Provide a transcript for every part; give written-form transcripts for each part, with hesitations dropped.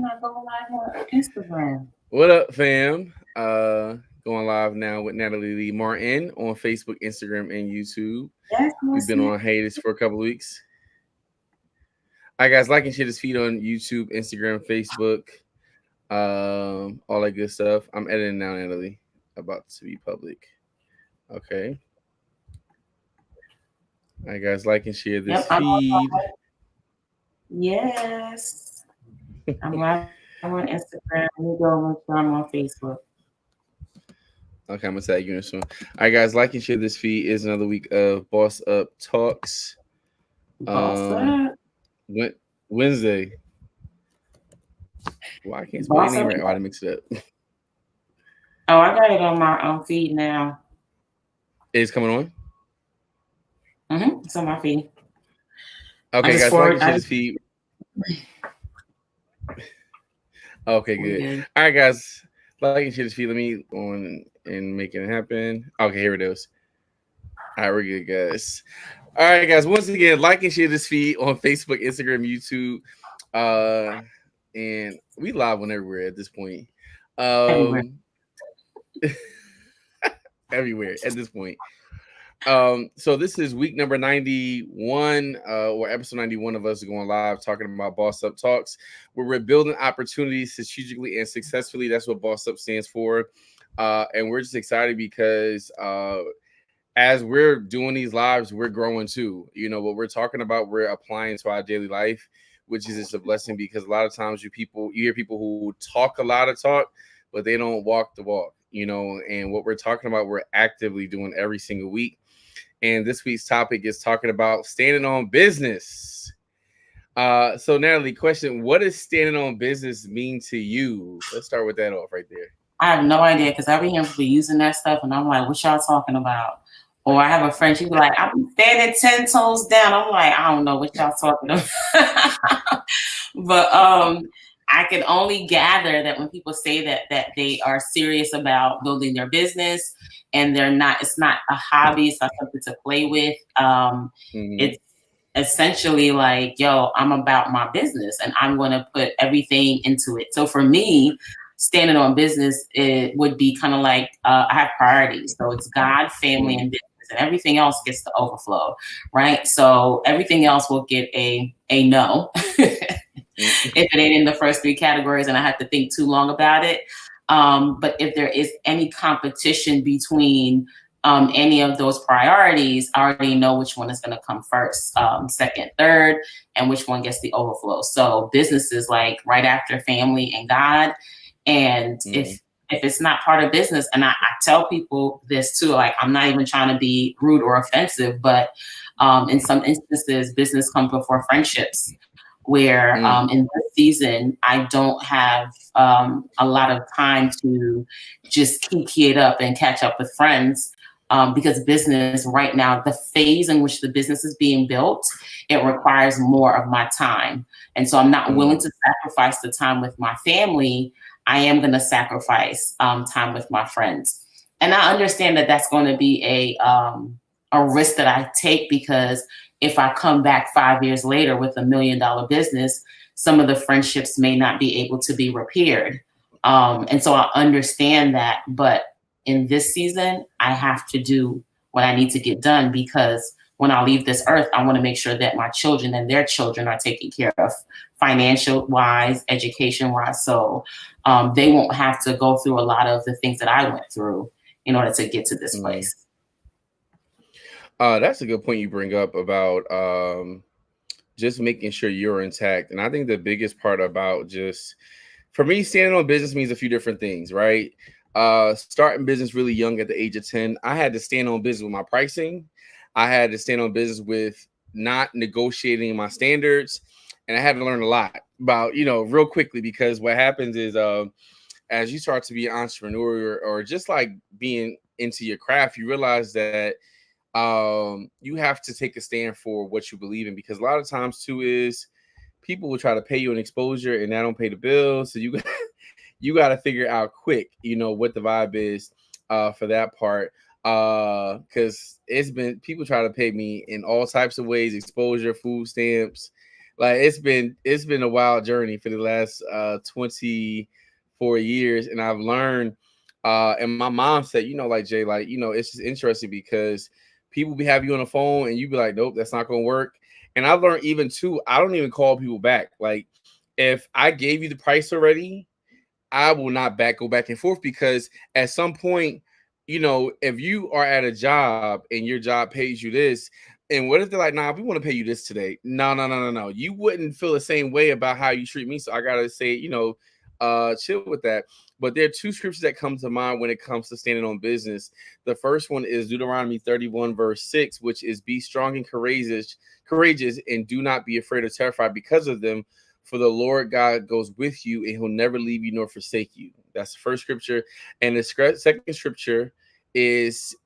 not going live on Instagram? What up, fam? Going live now with Natalie Lee Martin on Facebook, Instagram, and YouTube. Yes, We've Miss been on hiatus for a couple of weeks. All right, guys, like and share this feed on YouTube, Instagram, Facebook, all that good stuff. I'm editing now, Natalie. About to be public. Okay. All right, guys, like and share this Yep, I'm on feed. Yes. I'm live on Instagram. Let me go over to I'm on Facebook. Okay, I'm gonna tag you in soon. All right, guys, like and share this feed. Is another week of Boss Up Talks. Boss Um, up. Wednesday. Well, I can't spell your Boss name up. right. Oh, I mix it up. Oh, I got it on my feed now. It's coming on. It's on my feed. I Okay, just guys, like forward. and share this feed. Okay, We good. good. All right, guys, like and share this feed. Let me on and making it happen. Okay, here it is. All right, we're good, guys. All right, guys. Once again, like and share this feed on Facebook, Instagram, YouTube, and we live on everywhere at this point. Everywhere. Um, everywhere at this point. So this is week number 91, or episode 91 of us going live talking about Boss Up Talks, where we're building opportunities strategically and successfully. That's what Boss Up stands for. And we're just excited because as we're doing these lives, we're growing too. You know, what we're talking about, we're applying to our daily life, which is just a blessing because a lot of times you hear people who talk a lot of talk, but they don't walk the walk, you know, and what we're talking about, we're actively doing every single week. And this week's topic is talking about standing on business. So Natalie, question: what does standing on business mean to you? Let's start with that off right there. I have no idea because I be hearing people using that stuff, and I'm like, "What y'all talking about?" Or I have a friend, she be like, "I'm standing 10 toes down." I'm like, "I don't know what y'all talking about," but I can only gather that when people say that they are serious about building their business, and they're not, it's not a hobby, it's not something to play with. Mm-hmm. It's essentially like, yo, I'm about my business and I'm going to put everything into it. So for me, standing on business, it would be kind of like I have priorities. So it's God, family, and business, and everything else gets the overflow, right? So everything else will get a no if it ain't in the first three categories, and I have to think too long about it. But if there is any competition between any of those priorities, I already know which one is going to come first, second, third, and which one gets the overflow. So business is like right after family and God. And Mm-hmm. if it's not part of business, and I tell people this too, like I'm not even trying to be rude or offensive, but in some instances, business comes before friendships. Where Mm-hmm. in this season, I don't have a lot of time to just kiki it up and catch up with friends. Because business right now, the phase in which the business is being built, it requires more of my time. And so I'm not willing to sacrifice the time with my family. I am going to sacrifice time with my friends. And I understand that that's going to be a risk that I take because if I come back 5 years later with $1 million business, some of the friendships may not be able to be repaired. And so I understand that. But in this season, I have to do what I need to get done because when I leave this earth, I want to make sure that my children and their children are taken care of financial wise, education wise. So they won't have to go through a lot of the things that I went through in order to get to this Mm-hmm. place. That's a good point you bring up about just making sure you're intact. And I think the biggest part about just for me, standing on business means a few different things, right? Starting business really young at the age of 10, I had to stand on business with my pricing. I had to stand on business with not negotiating my standards. And I had to learn a lot about, you know, real quickly because what happens is as you start to be an entrepreneur or just like being into your craft, you realize that you have to take a stand for what you believe in because a lot of times too is people will try to pay you an exposure and that don't pay the bills. So you got to figure out quick, you know, what the vibe is for that part. Because it's been people try to pay me in all types of ways, exposure, food stamps, Like it's been a wild journey for the last 24 years, and I've learned. And my mom said, like Jay, like it's just interesting because people be have you on the phone, and you be like, nope, that's not gonna work. And I've learned even too, I don't even call people back. Like if I gave you the price already, I will not go back and forth because at some point, if you are at a job and your job pays you this, and what if they're like, nah, we want to pay you this today? No, no, no, no, no. You wouldn't feel the same way about how you treat me. So I gotta say, chill with that. But there are two scriptures that come to mind when it comes to standing on business. The first one is Deuteronomy 31, verse 6, which is be strong and courageous, and do not be afraid or terrified because of them. For the Lord God goes with you, and he'll never leave you nor forsake you. That's the first scripture. And the second scripture is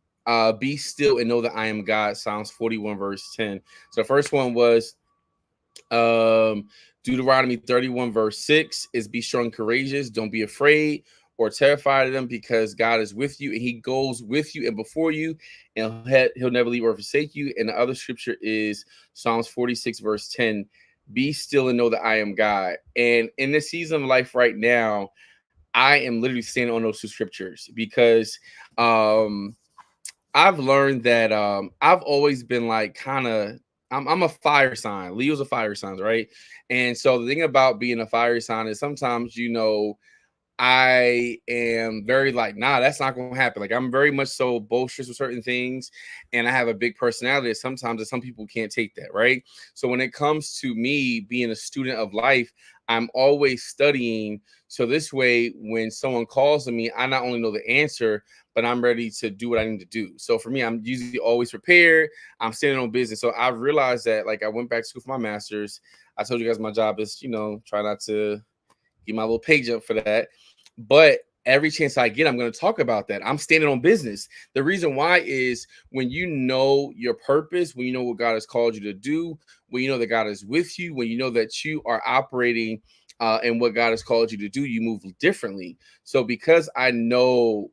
be still and know that I am God. Psalms 41, verse 10. So the first one was Deuteronomy 31, verse 6 is be strong and courageous. Don't be afraid or terrified of them because God is with you and he goes with you and before you, and he'll never leave or forsake you. And the other scripture is Psalms 46, verse 10. Be still and know that I am God. And in this season of life right now, I am literally standing on those two scriptures because I've learned that I've always been like kind of I'm a fire sign. Leo's a fire sign, right? And so the thing about being a fire sign is sometimes I am very like, nah, that's not going to happen. Like, I'm very much so boisterous with certain things, and I have a big personality. Sometimes some people can't take that, right? So when it comes to me being a student of life, I'm always studying. So this way, when someone calls on me, I not only know the answer, but I'm ready to do what I need to do. So for me, I'm usually always prepared. I'm standing on business. So I've realized that, like, I went back to school for my master's. I told you guys my job is, try not to get my little page up for that. But every chance I get, I'm going to talk about that. I'm standing on business. The reason why is when you know your purpose, when you know what God has called you to do, when you know that God is with you, when you know that you are operating and what God has called you to do, you move differently. So because I know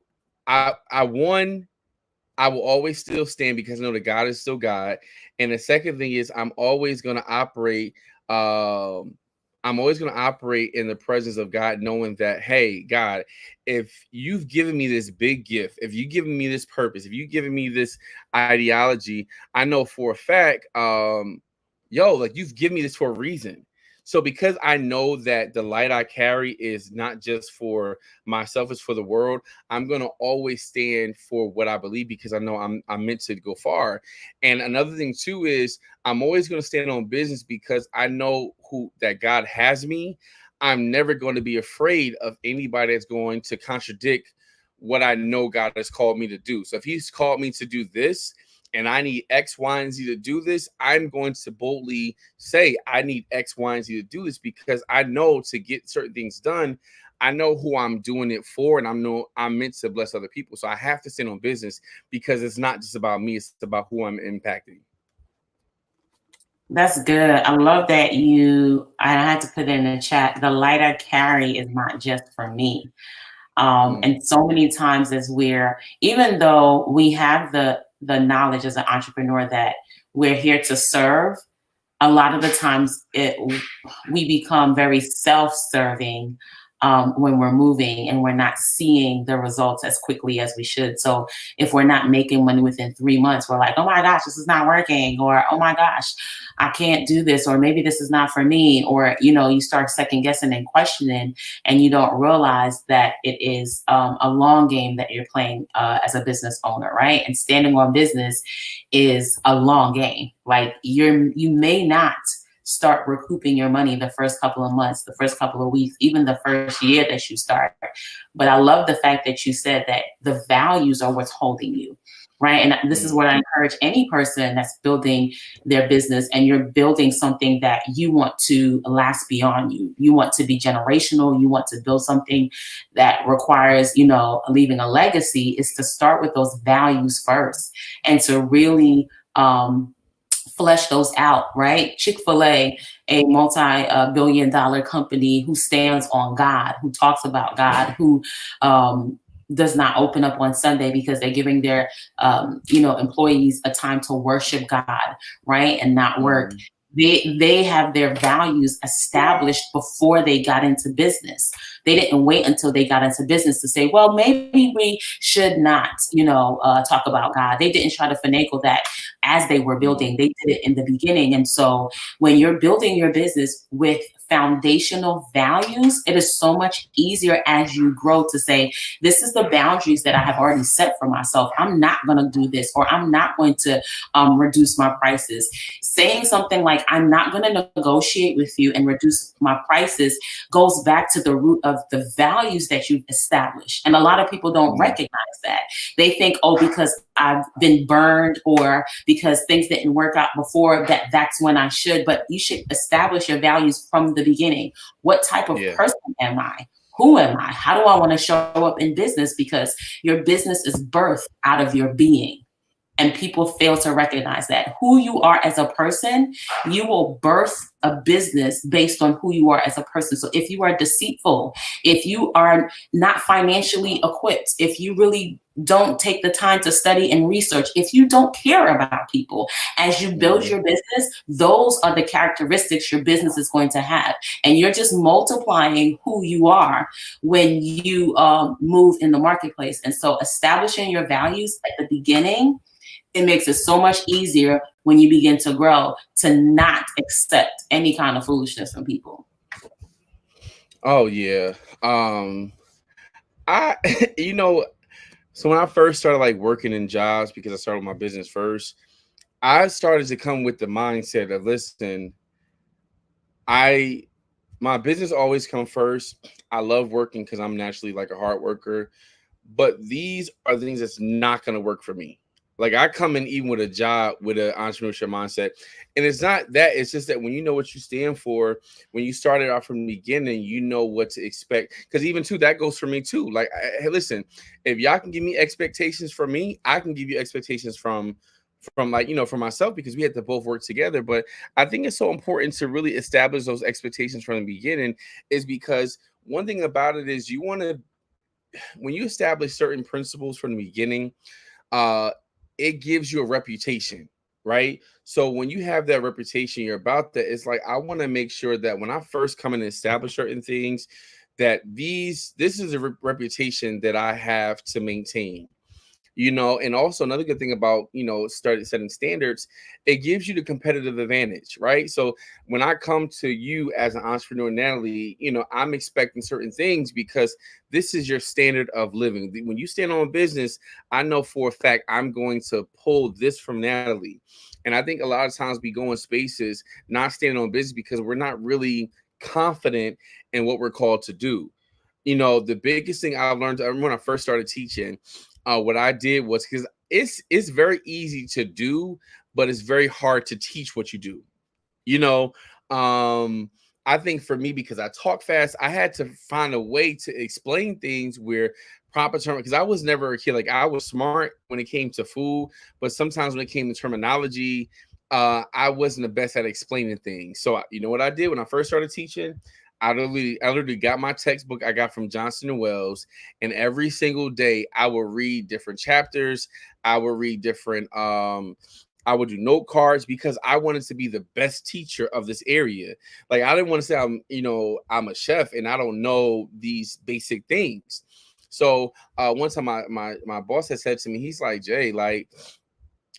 I will always still stand because I know that God is still God. And the second thing is I'm always going to operate. I'm always going to operate in the presence of God, knowing that, hey, God, if you've given me this big gift, if you've given me this purpose, if you've given me this ideology, I know for a fact, like you've given me this for a reason. So because I know that the light I carry is not just for myself, it's for the world, I'm gonna always stand for what I believe because I know I'm meant to go far. And another thing too is I'm always gonna stand on business because I know who that God has me. I'm never going to be afraid of anybody that's going to contradict what I know God has called me to do. So if he's called me to do this, and I need X, Y, and Z to do this, I'm going to boldly say I need X, Y, and Z to do this because I know to get certain things done, I know who I'm doing it for, and I'm meant to bless other people. So I have to stand on business because it's not just about me; it's about who I'm impacting. That's good. I love that I had to put in the chat, the light I carry is not just for me. And so many times as even though we have the knowledge as an entrepreneur that we're here to serve, a lot of the times we become very self-serving when we're moving and we're not seeing the results as quickly as we should. So if we're not making money within 3 months, we're like, oh my gosh, this is not working, or oh my gosh, I can't do this, or maybe this is not for me, or you start second guessing and questioning, and you don't realize that it is a long game that you're playing as a business owner, right? And standing on business is a long game. Like you may not start recouping your money the first couple of months, the first couple of weeks, even the first year that you start. But I love the fact that you said that the values are what's holding you, right? And this is what I encourage any person that's building their business, and you're building something that you want to last beyond you. You want to be generational. You want to build something that requires, leaving a legacy, is to start with those values first and to really flesh those out, right? Chick-fil-A, a multi-billion-dollar company who stands on God, who talks about God, who does not open up on Sunday because they're giving their employees a time to worship God, right, and not work. They have their values established before they got into business. They didn't wait until they got into business to say, well, maybe we should not, talk about God. They didn't try to finagle that as they were building. They did it in the beginning. And so when you're building your business with foundational values, it is so much easier as you grow to say, this is the boundaries that I have already set for myself. I'm not going to do this, or I'm not going to reduce my prices. Saying something like, I'm not going to negotiate with you and reduce my prices goes back to the root of the values that you've established. And a lot of people don't recognize that. They think, oh, because I've been burned or because things didn't work out before, that's when I should. But you should establish your values from the beginning. What type of person am I? Who am I? How do I want to show up in business? Because your business is birthed out of your being. And people fail to recognize that. Who you are as a person, you will birth a business based on who you are as a person. So if you are deceitful, if you are not financially equipped, if you really don't take the time to study and research, if you don't care about people as you build your business, those are the characteristics your business is going to have. And you're just multiplying who you are when you move in the marketplace. And so establishing your values at the beginning, it makes it so much easier when you begin to grow to not accept any kind of foolishness from people. Oh yeah. I so when I first started like working in jobs, because I started my business first, I started to come with the mindset of, listen, my business always come first. I love working because I'm naturally like a hard worker, but these are the things that's not going to work for me. Like I come in even with a job with an entrepreneurship mindset, and it's not that. It's just that when you know what you stand for, when you started off from the beginning, you know what to expect. Because even too, that goes for me too. Like, hey, listen, if y'all can give me expectations from me, I can give you expectations from like, for myself, because we had to both work together. But I think it's so important to really establish those expectations from the beginning, is because one thing about it is you want to, when you establish certain principles from the beginning, uh it gives you a reputation, right? So when you have that reputation, you're about that. It's like, I want to make sure that when I first come in and establish certain things, that this is a reputation that I have to maintain. And also another good thing about, started setting standards, it gives you the competitive advantage, right? So when I come to you as an entrepreneur, Natalie, I'm expecting certain things because this is your standard of living. When you stand on business, I know for a fact I'm going to pull this from Natalie. And I think a lot of times we go in spaces not standing on business because we're not really confident in what we're called to do. The biggest thing I've learned, I remember when I first started teaching, what I did was, because it's very easy to do, but it's very hard to teach what you do. You know, I think for me, because I talk fast, I had to find a way to explain things where proper term, because I was never a kid. Like, I was smart when it came to food, but sometimes when it came to terminology, I wasn't the best at explaining things. So you know what I did when I first started teaching? I literally got my textbook I got from Johnson and Wells, and every single day I would read different chapters. I would read different I would do note cards, because I wanted to be the best teacher of this area. Like, I didn't want to say I'm a chef and I don't know these basic things. So one time my boss had said to me, he's like, Jay, like,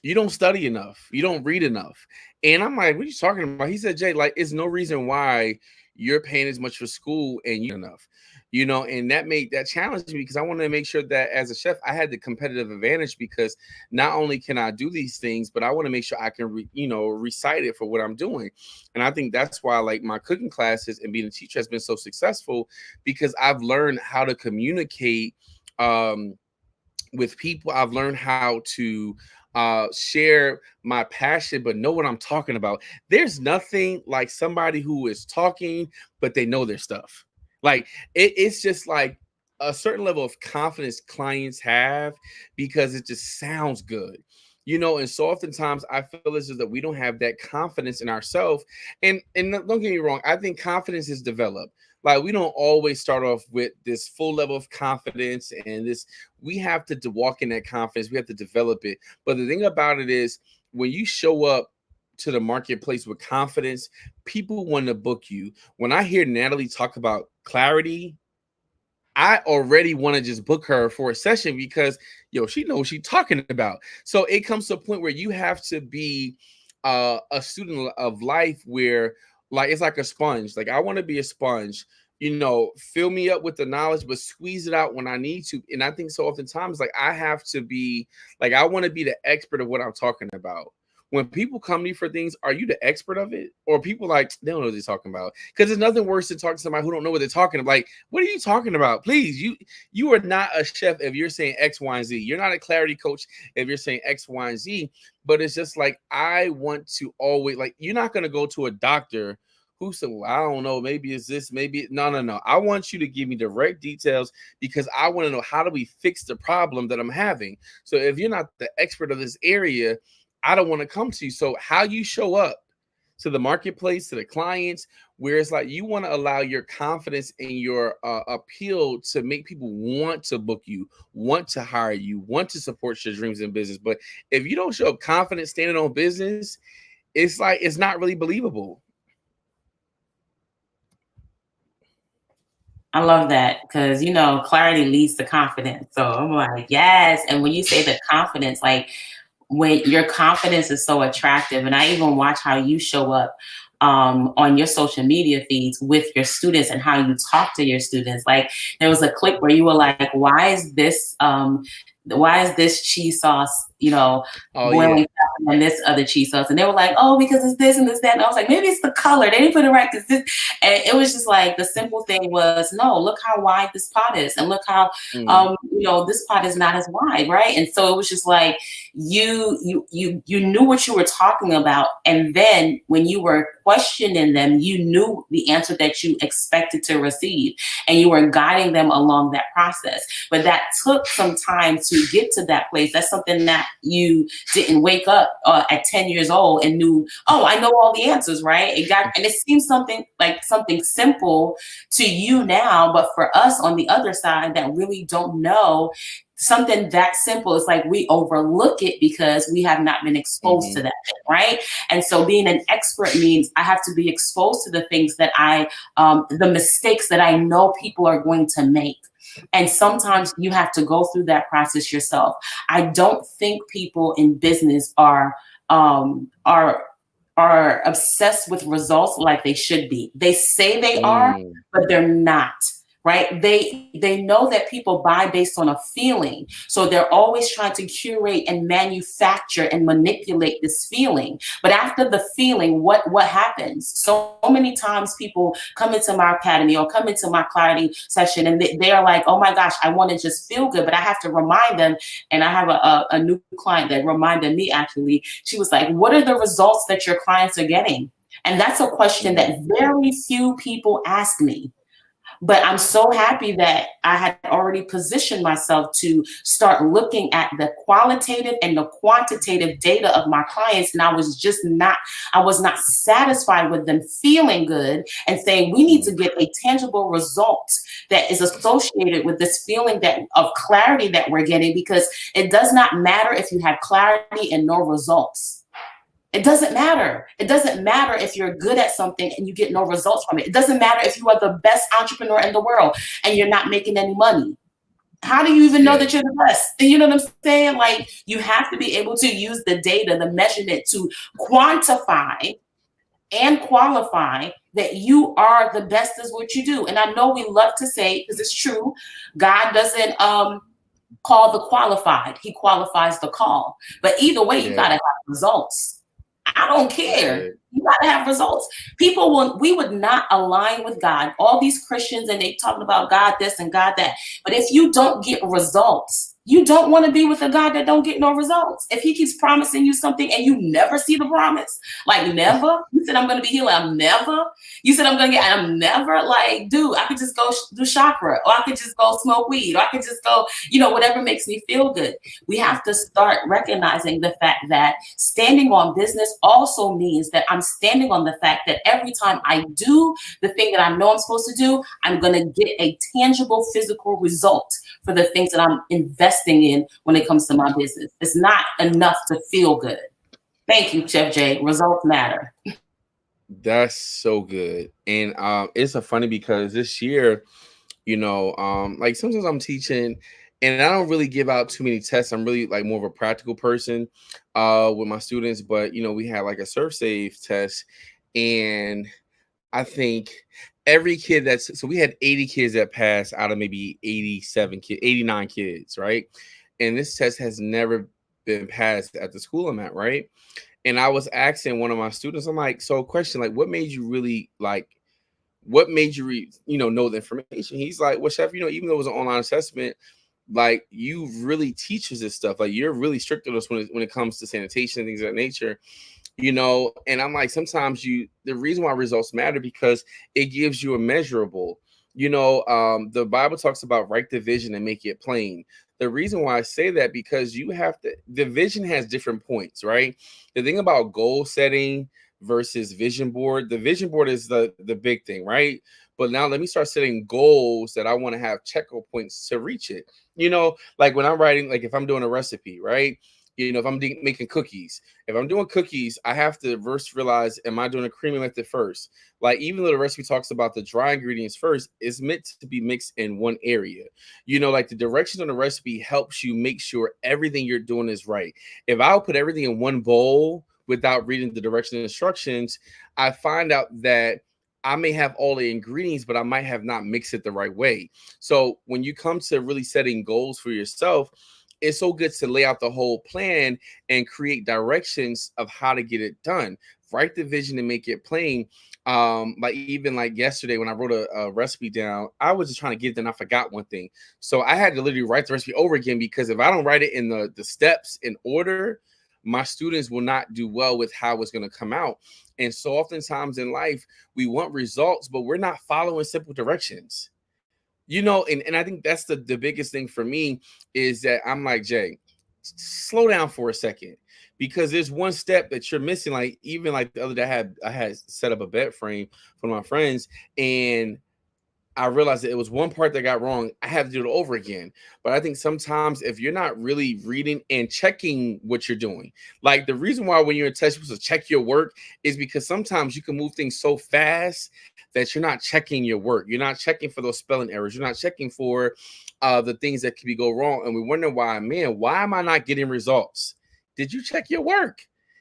you don't study enough. You don't read enough. And I'm like, what are you talking about? He said, Jay, like, it's no reason why you're paying as much for school and you enough. And that made that challenge me, because I wanted to make sure that as a chef, I had the competitive advantage, because not only can I do these things, but I want to make sure I can, recite it for what I'm doing. And I think that's why, like, my cooking classes and being a teacher has been so successful, because I've learned how to communicate with people. I've learned how to share my passion, but know what I'm talking about. There's nothing like somebody who is talking, but they know their stuff. Like, it's just like a certain level of confidence clients have, because it just sounds good. And so oftentimes I feel as though that we don't have that confidence in ourselves. And don't get me wrong, I think confidence is developed. Like, we don't always start off with this full level of confidence, and this, we have to walk in that confidence. We have to develop it. But the thing about it is, when you show up to the marketplace with confidence, people want to book you. When I hear Natalie talk about clarity, I already want to just book her for a session because she knows what she's talking about. So it comes to a point where you have to be a student of life where like it's like a sponge. Like I want to be a sponge, fill me up with the knowledge, but squeeze it out when I need to. And I think so oftentimes like I have to be like I want to be the expert of what I'm talking about. When people come to me for things, are you the expert of it? Or people like, they don't know what they're talking about. Because there's nothing worse than talking to somebody who don't know what they're talking about. Like, what are you talking about? Please, you are not a chef if you're saying X, Y, and Z. You're not a clarity coach if you're saying X, Y, and Z. But it's just like, I want to always, like, you're not going to go to a doctor who said, well, I don't know, maybe it's this, maybe, no. I want you to give me direct details because I want to know how do we fix the problem that I'm having. So if you're not the expert of this area, I don't want to come to you. So how you show up to the marketplace, to the clients, where it's like you want to allow your confidence and your appeal to make people want to book you, want to hire you, want to support your dreams in business. But if you don't show up confident standing on business, it's like it's not really believable. I love that because, clarity leads to confidence. So I'm like, yes. And when you say the confidence, like when your confidence is so attractive, and I even watch how you show up on your social media feeds with your students and how you talk to your students. Like there was a clip where you were like, why is this cheese sauce, boiling and this other cheese sauce? And they were like, oh, because it's this and this, that. And I was like, maybe it's the color. They didn't put it right because this. And it was just like the simple thing was, no, look how wide this pot is. And look how, this pot is not as wide, right? And so it was just like, you knew what you were talking about. And then when you were questioning them, you knew the answer that you expected to receive. And you were guiding them along that process. But that took some time to get to that place. That's something that you didn't wake up at 10 years old and knew, oh, I know all the answers, right? And it seems something simple to you now, but for us on the other side that really don't know something that simple, is like we overlook it because we have not been exposed to that, right? And so being an expert means I have to be exposed to the things that the mistakes that I know people are going to make. And sometimes you have to go through that process yourself. I don't think people in business are obsessed with results like they should be. They say they are, but they're not. Right? They know that people buy based on a feeling. So they're always trying to curate and manufacture and manipulate this feeling. But after the feeling, what happens? So many times people come into my academy or come into my clarity session and they are like, oh my gosh, I want to just feel good. But I have to remind them. And I have a new client that reminded me, actually, she was like, what are the results that your clients are getting? And that's a question that very few people ask me. But I'm so happy that I had already positioned myself to start looking at the qualitative and the quantitative data of my clients. And I was not satisfied with them feeling good and saying, we need to get a tangible result that is associated with this feeling of clarity that we're getting, because it does not matter if you have clarity and no results. It doesn't matter. It doesn't matter if you're good at something and you get no results from it. It doesn't matter if you are the best entrepreneur in the world and you're not making any money. How do you even know that you're the best? You know what I'm saying? Like, you have to be able to use the data, the measurement, to quantify and qualify that you are the best at what you do. And I know we love to say, because it's true, God doesn't call the qualified. He qualifies the call. But either way, you got to have results. I don't care. You gotta have results. We would not align with God. All these Christians, and they talking about God this and God that. But if you don't get results, you don't want to be with a God that don't get no results. If he keeps promising you something and you never see the promise, like never. You said I'm going to be healed. I'm never. You said I'm going to I'm never. Like, dude, I could just go do chakra, or I could just go smoke weed, or I could just go, whatever makes me feel good. We have to start recognizing the fact that standing on business also means that I'm standing on the fact that every time I do the thing that I know I'm supposed to do, I'm going to get a tangible physical result for the things that I'm investing in when it comes to my business. It's not enough to feel good. Thank you, Chef J. Results matter. That's so good. And it's a funny because this year, like sometimes I'm teaching and I don't really give out too many tests. I'm really like more of a practical person with my students, but we had like a surf safe test, and I think every kid so we had 80 kids that passed out of maybe 87 kids, 89 kids, right? And this test has never been passed at the school I'm at, right? And I was asking one of my students, I'm like, so question, like, what made you really like, what made you, know the information? He's like, well, chef, even though it was an online assessment, like you really teach us this stuff. Like you're really strict on us when it comes to sanitation and things of that nature, and I'm like, sometimes the reason why results matter because it gives you a measurable. The Bible talks about write the vision and make it plain. The reason why I say that, because the vision has different points, right? The thing about goal setting versus vision board, the vision board is the big thing, right? But now let me start setting goals that I want to have check points to reach it. Like when I'm writing, like if I'm doing a recipe, right? If I'm making cookies, if I'm doing cookies, I have to first realize, am I doing a creamy method first? Like, even though the recipe talks about the dry ingredients first, it's meant to be mixed in one area. Like the directions on the recipe helps you make sure everything you're doing is right. If I'll put everything in one bowl without reading the direction instructions, I find out that I may have all the ingredients, but I might have not mixed it the right way. So when you come to really setting goals for yourself, it's so good to lay out the whole plan and create directions of how to get it done. Write the vision and make it plain. Like even like yesterday when I wrote a recipe down, I was just trying to get it done. I forgot one thing. So I had to literally write the recipe over again, because if I don't write it in the steps in order, my students will not do well with how it's going to come out. And so oftentimes in life, we want results, but we're not following simple directions. And I think that's the biggest thing for me, is that I'm like, Jay, slow down for a second, because there's one step that you're missing. Like even like the other day, I had set up a bed frame for my friends, and I realized that it was one part that got wrong. I had to do it over again. But I think sometimes if you're not really reading and checking what you're doing, like the reason why when you're in test, you're supposed to check your work is because sometimes you can move things so fast that you're not checking your work. You're not checking for those spelling errors. You're not checking for the things that could go wrong. And we wonder why, man, why am I not getting results? Did you check your work?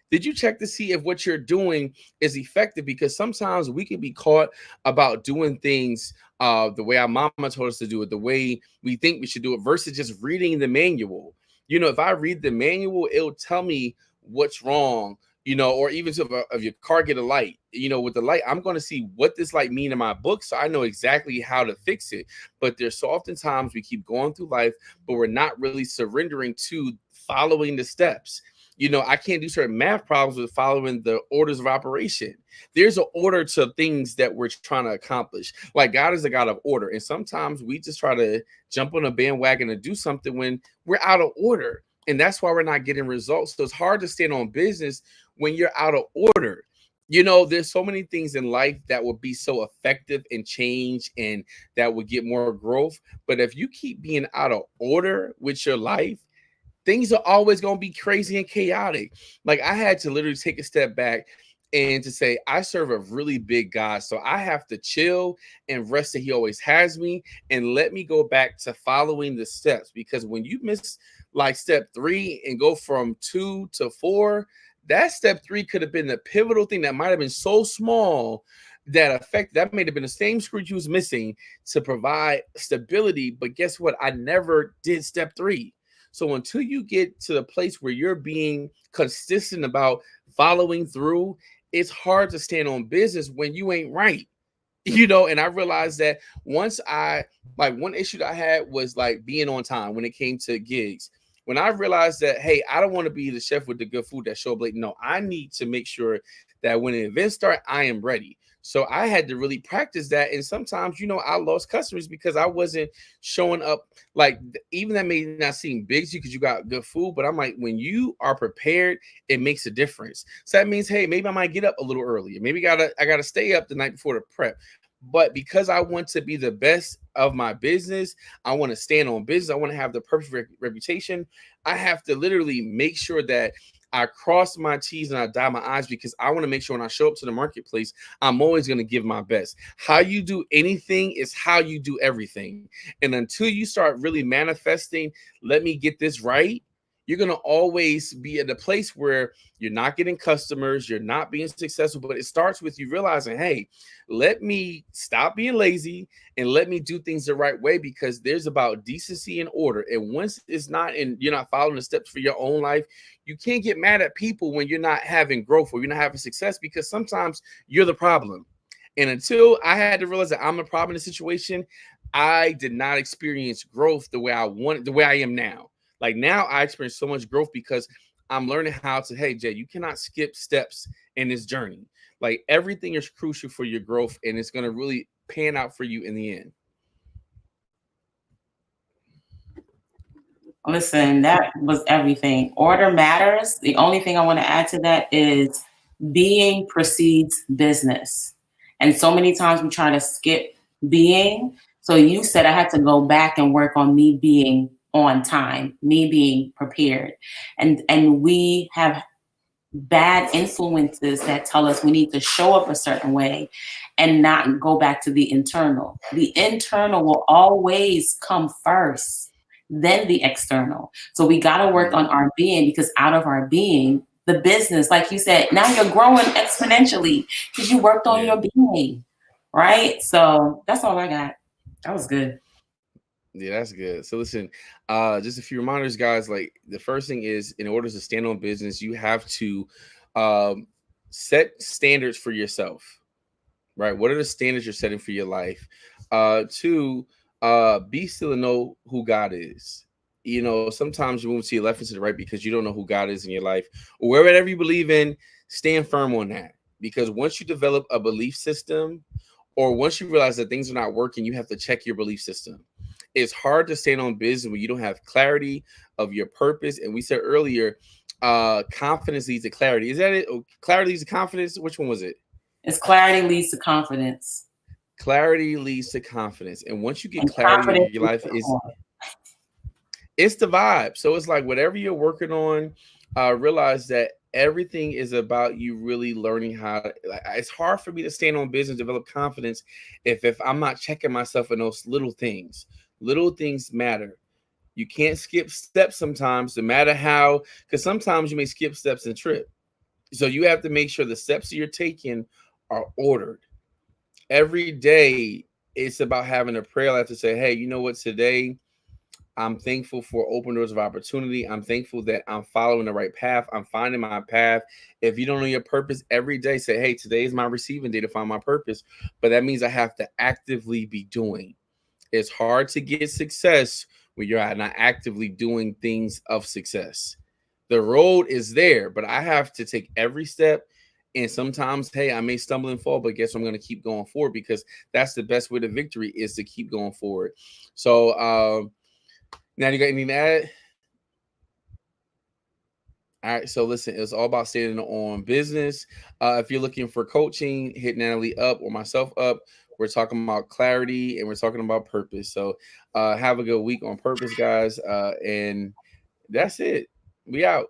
Did you check to see if what you're doing is effective? Because sometimes we can be caught about doing things the way our mama told us to do it, the way we think we should do it, versus just reading the manual. If I read the manual, it'll tell me what's wrong, or even if your car get a light, with the light, I'm going to see what this light mean in my book, so I know exactly how to fix it. But there's so often times we keep going through life, but we're not really surrendering to following the steps. I can't do certain math problems with following the orders of operation. There's an order to things that we're trying to accomplish. Like God is a God of order. And sometimes we just try to jump on a bandwagon and do something when we're out of order. And that's why we're not getting results. So it's hard to stand on business when you're out of order. There's so many things in life that will be so effective and change and that will get more growth. But if you keep being out of order with your life, things are always going to be crazy and chaotic. Like I had to literally take a step back and to say, I serve a really big God. So I have to chill and rest that he always has me, and let me go back to following the steps. Because when you miss like step 3 and go from 2 to 4, that step 3 could have been the pivotal thing that might have been so small that may have been the same screw you was missing to provide stability. But guess what? I never did step 3. So until you get to the place where you're being consistent about following through, it's hard to stand on business when you ain't right. And I realized that once one issue that I had was like being on time when it came to gigs. When I realized that, hey, I don't want to be the chef with the good food that show up late. No, I need to make sure that when an event starts, I am ready. So I had to really practice that. And sometimes, I lost customers because I wasn't showing up. Like, even that may not seem big to you because you got good food, but I'm like, when you are prepared, it makes a difference. So that means, hey, maybe I might get up a little earlier. Maybe I gotta stay up the night before the prep. But because I want to be the best of my business, I want to stand on business, I want to have the perfect reputation, I have to literally make sure that I cross my T's and I dot my I's, because I want to make sure when I show up to the marketplace, I'm always going to give my best. How you do anything is how you do everything. And until you start really manifesting, let me get this right, you're going to always be at a place where you're not getting customers, you're not being successful. But it starts with you realizing, hey, let me stop being lazy and let me do things the right way, because there's about decency and order. And once it's not, and you're not following the steps for your own life, you can't get mad at people when you're not having growth or you're not having success, because sometimes you're the problem. And until I had to realize that I'm the problem in the situation, I did not experience growth the way I wanted, the way I am now. Like now I experience so much growth because I'm learning how to, hey, Jay, you cannot skip steps in this journey. Like everything is crucial for your growth, and it's going to really pan out for you in the end. Listen, that was everything. Order matters. The only thing I want to add to that is being precedes business. And so many times we try to skip being. So you said I had to go back and work on me being on time, me being prepared. And we have bad influences that tell us we need to show up a certain way and not go back to the internal. The internal will always come first, then the external. So we got to work on our being, because out of our being, the business, like you said, now you're growing exponentially because you worked on your being, right? So that's all I got. That was good. Yeah, that's good. So listen, just a few reminders, guys. Like the first thing is, in order to stand on business, you have to um, set standards for yourself, right? What are the standards you're setting for your life? Two, be still and know who God is. You know, sometimes you move to your left and to the right because you don't know who God is in your life, or wherever you believe in. Stand firm on that, because once you develop a belief system, or once you realize that things are not working, you have to check your belief system. It's hard to stand on business when you don't have clarity of your purpose. And we said earlier, confidence leads to clarity. Is that it? Oh, clarity leads to confidence. Which one was it? It's clarity leads to confidence. Clarity leads to confidence. And once you get And clarity of confidence your is life, the is core. it's the vibe. So it's like whatever you're working on, realize that everything is about you really learning how to, like, it's hard for me to stand on business, develop confidence if I'm not checking myself in those little things. Little things matter. You can't skip steps sometimes, no matter how, because sometimes you may skip steps and trip. So you have to make sure the steps that you're taking are ordered. Every day, it's about having a prayer life to say, hey, you know what, today I'm thankful for open doors of opportunity. I'm thankful that I'm following the right path. I'm finding my path. If you don't know your purpose, every day say, hey, today is my receiving day to find my purpose. But that means I have to actively be doing. It's hard to get success when you're not actively doing things of success. The road is there, but I have to take every step. And sometimes, hey, I may stumble and fall, but guess what? I'm going to keep going forward, because that's the best way to victory, is to keep going forward. So, now you got anything to add? All right, so listen, it's all about standing on business. If you're looking for coaching, hit Natalie up or myself up. We're talking about clarity and we're talking about purpose. So have a good week on purpose, guys. And that's it. We out.